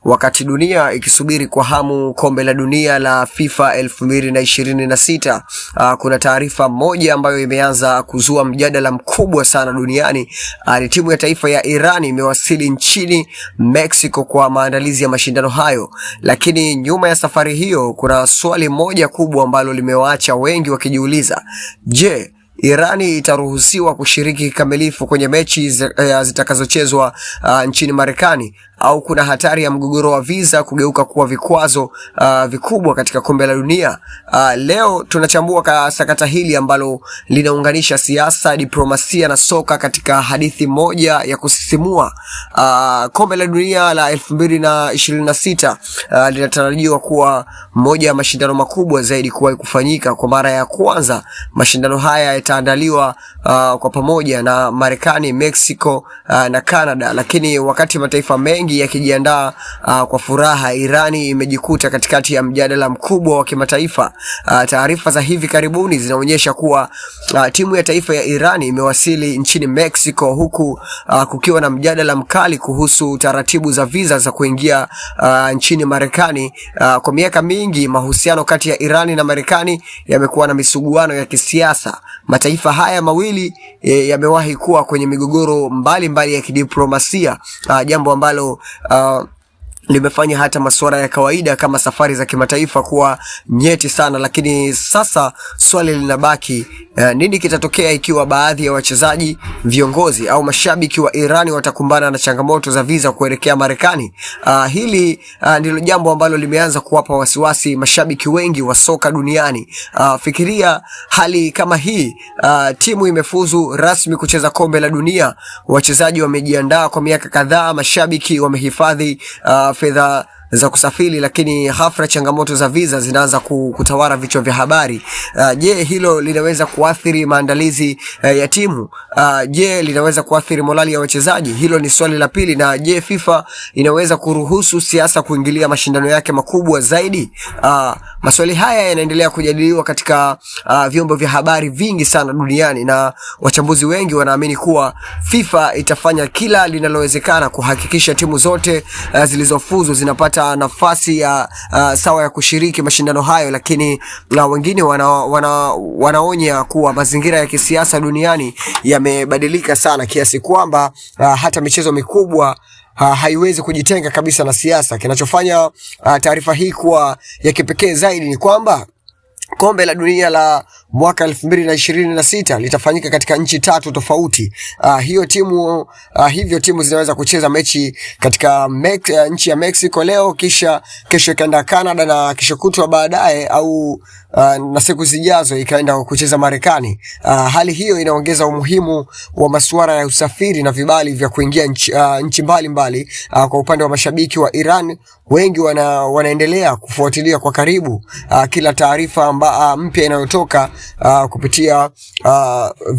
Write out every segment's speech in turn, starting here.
Wakati dunia ikisubiri kwa hamu kombe la dunia la FIFA 2026, kuna taarifa moja ambayo imeanza kuzua mjadala mkubwa sana duniani. Ni timu ya taifa ya Iran imewasili nchini Mexico kwa maandalizi ya mashindano hayo, lakini nyuma ya safari hiyo kuna swali moja kubwa ambalo limewaacha wengi wakijiuliza. Je, Irani itaruhusiwa kushiriki kikamilifu kwenye mechi zitakazochezwa nchini Marekani, au kuna hatari ya mgogoro wa visa kugeuka kuwa vikwazo vikubwa katika kombe la dunia? Leo tunachambua sakata hili ambalo linaunganisha siasa, diplomasia na soka katika hadithi moja ya kusisimua. Kombe la dunia la 2026 linatarajiwa kuwa moja ya mashindano makubwa zaidi kuwahi kufanyika. Kwa mara ya kwanza mashindano haya yataandaliwa kwa pamoja na Marekani, Mexico na Canada, lakini wakati mataifa mengi yakijiandaa kwa furaha, Irani imejikuta katikati ya mjadala mkubwa wa kimataifa. Taarifa za hivi karibuni zinaonyesha kuwa timu ya taifa ya Irani imewasili nchini Mexico, huku kukiwa na mjadala mkali kuhusu taratibu za visa za kuingia nchini Marekani. Kwa miaka mingi mahusiano kati ya Irani na Marekani yamekuwa na misuguano ya kisiasa. Mataifa haya mawili yamewahi kuwa kwenye migogoro mbalimbali ya kidiplomasia, jambo ambalo limefanya hata masuala ya kawaida kama safari za kimataifa kuwa nyeti sana. Lakini sasa swali linabaki, nini kitatokea ikiwa baadhi ya wachezaji, viongozi au mashabiki wa Irani watakumbana na changamoto za visa kuelekea Marekani? Hili ndilo jambo ambalo limeanza kuwapa wasiwasi mashabiki wengi wa soka duniani. Fikiria hali kama hii, timu imefuzu rasmi kucheza kombe la dunia, wachezaji wamejiandaa kwa miaka kadhaa, mashabiki wamehifadhi fedha za kusafiri, lakini ghafla changamoto za visa zinaanza kutawala vichwa vya habari. Je, hilo linaweza kuathiri maandalizi ya timu? Je, linaweza kuathiri morali ya wachezaji? Hilo ni swali la pili. Na je, FIFA inaweza kuruhusu siasa kuingilia mashindano yake makubwa zaidi? Maswali haya yanaendelea kujadiliwa katika vyombo vya habari vingi sana duniani, na wachambuzi wengi wanaamini kuwa FIFA itafanya kila linalowezekana kuhakikisha timu zote zilizofuzu zinapata nafasi ya sawa ya kushiriki mashindano hayo. Lakini wengine wanaonya kuwa mazingira ya kisiasa duniani yamebadilika sana kiasi kwamba hata michezo mikubwa haiwezi kujitenga kabisa na siasa. Kinachofanya taarifa hii kuwa ya kipekee zaidi ni kwamba kombe la dunia la mwaka 2026 litafanyika katika nchi 3 tofauti. Hivyo timu zinaweza kucheza mechi katika nchi ya Mexico leo, kisha kesho ikaenda Canada, na kesho kutwa baadaye au na siku zijazo ikaenda kucheza Marekani. Hali hiyo inaongeza umuhimu wa masuala ya usafiri na vibali vya kuingia nchi mbalimbali. Kwa upande wa mashabiki wa Iran, wengi wanaendelea kufuatilia kwa karibu kila taarifa mpya inayotoka kupitia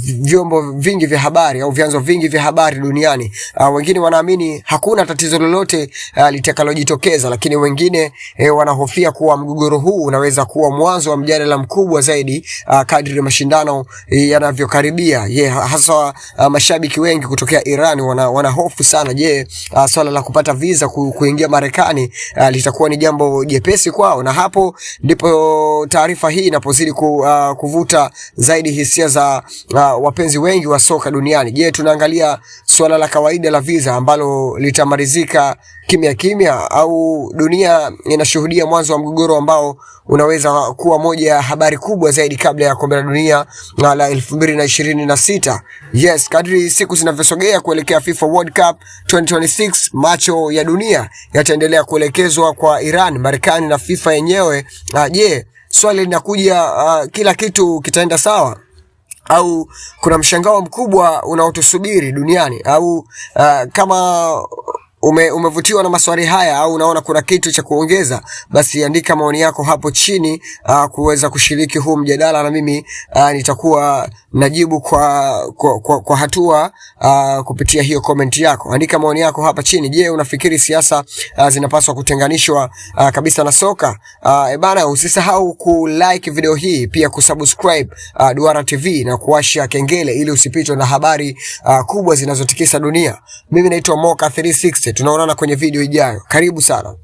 vyombo vingi vya habari au vyanzo vingi vya habari duniani. Wengine wanaamini hakuna tatizo lolote litakalojitokeza, lakini wengine wanahofia kuwa mgogoro huu unaweza kuwa mwanzo wa mjadala mkubwa zaidi kadri mashindano yanavyokaribia. Hasa mashabiki wengi kutokea Iran wanahofu sana. Je, swala la kupata visa kuingia Marekani litakuwa ni jambo jepesi kwao? Na hapo ndipo taarifa hii inapozidi kuvuta zaidi hisia za wapenzi wengi wa soka duniani. Je, tunaangalia swala la kawaida la visa ambalo litamalizika kimya, au dunia inashuhudia mwanzo wa mgogoro ambao unaweza kuwa moja ya habari kubwa zaidi kabla ya kombe la dunia la 2026? Yes, kadri siku zinavyosogea kuelekea FIFA World Cup 2026, macho ya dunia yataendelea kuelekezwa kwa Iran, Marekani na FIFA yenyewe. Je, swali linakuja, kila kitu kitaenda sawa au kuna mshangao mkubwa unaotusubiri duniani? Au kama umevutiwa na maswali haya au unaona kuna kitu cha kuongeza, basi andika maoni yako hapo chini kuweza kushiriki huu mjadala, na mimi nitakuwa najibu kwa hatua kupitia hiyo comment yako. Andika maoni yako hapa chini. Je, unafikiri siasa zinapaswa kutenganishwa kabisa na soka? Bana, usisahau ku-like video hii, pia kusubscribe Duara TV na kuwasha kengele ili usipitwe na habari kubwa zinazotikisa dunia. Mimi naitwa Moka 360. tunaonana kwenye video ijayo. Karibu sana.